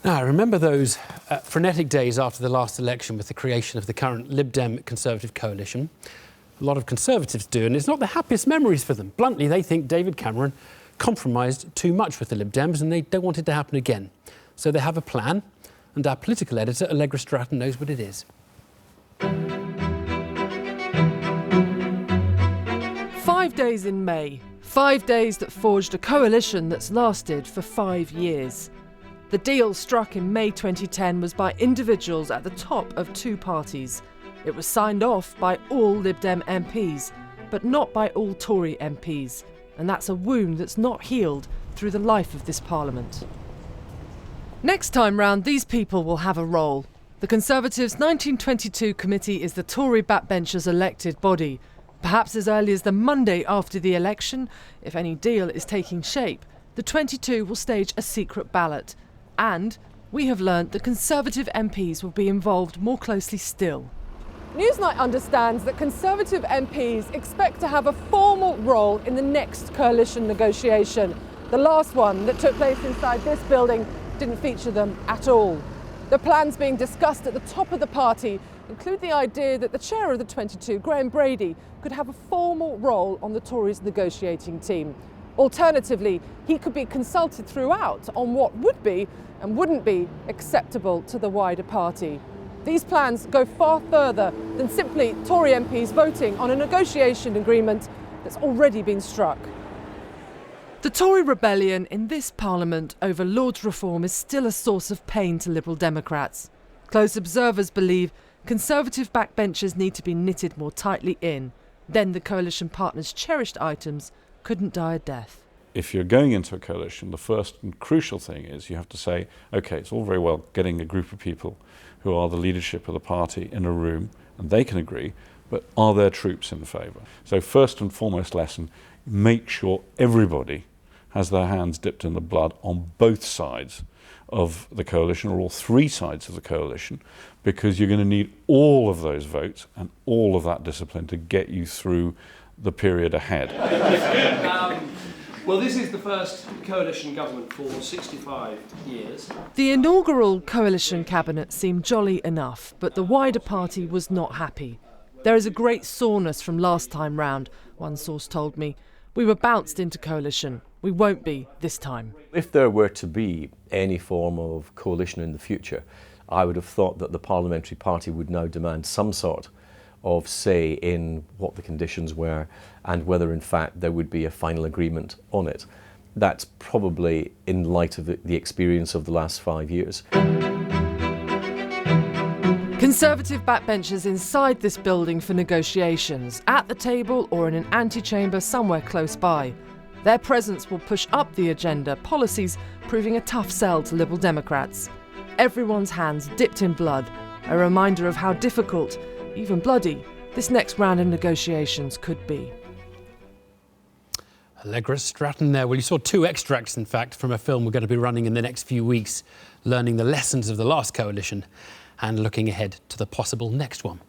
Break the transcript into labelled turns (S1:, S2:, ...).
S1: Now, I remember those frenetic days after the last election with the creation of the current Lib Dem Conservative coalition. A lot of Conservatives do, and it's not the happiest memories for them. Bluntly, they think David Cameron compromised too much with the Lib Dems and they don't want it to happen again. So they have a plan, and our political editor, Allegra Statton, knows what it is.
S2: 5 days in May. 5 days that forged a coalition that's lasted for 5 years. The deal struck in May 2010 was by individuals at the top of two parties. It was signed off by all Lib Dem MPs, but not by all Tory MPs. And that's a wound that's not healed through the life of this Parliament. Next time round, these people will have a role. The Conservatives' 1922 committee is the Tory backbenchers' elected body. Perhaps as early as the Monday after the election, if any deal is taking shape, the 22 will stage a secret ballot. And we have learnt that Conservative MPs will be involved more closely still.
S3: Newsnight understands that Conservative MPs expect to have a formal role in the next coalition negotiation. The last one that took place inside this building didn't feature them at all. The plans being discussed at the top of the party include the idea that the chair of the 22, Graham Brady, could have a formal role on the Tories' negotiating team. Alternatively, he could be consulted throughout on what would be and wouldn't be acceptable to the wider party. These plans go far further than simply Tory MPs voting on a negotiation agreement that's already been struck.
S2: The Tory rebellion in this Parliament over Lord's reform is still a source of pain to Liberal Democrats. Close observers believe Conservative backbenchers need to be knitted more tightly in. Then the coalition partners' cherished items couldn't die a death.
S4: If you're going into a coalition, the first and crucial thing is you have to say, OK, it's all very well getting a group of people who are the leadership of the party in a room, and they can agree, but are there troops in favour? So first and foremost lesson, make sure everybody has their hands dipped in the blood on both sides of the coalition, or all three sides of the coalition, because you're going to need all of those votes and all of that discipline to get you through the period ahead.
S5: Well, this is the first coalition government for 65 years.
S2: The inaugural coalition cabinet seemed jolly enough, but the wider party was not happy. There is a great soreness from last time round, one source told me. We were bounced into coalition. We won't be this time.
S6: If there were to be any form of coalition in the future, I would have thought that the parliamentary party would now demand some sort of say in what the conditions were and whether in fact there would be a final agreement on it. That's probably in light of the experience of the last 5 years.
S2: Conservative backbenchers inside this building for negotiations, at the table or in an antechamber somewhere close by. Their presence will push up the agenda, policies proving a tough sell to Liberal Democrats. Everyone's hands dipped in blood, a reminder of how difficult, even bloody, this next round of negotiations could be.
S1: Allegra Statton there. Well, you saw two extracts, in fact, from a film we're going to be running in the next few weeks, learning the lessons of the last coalition and looking ahead to the possible next one.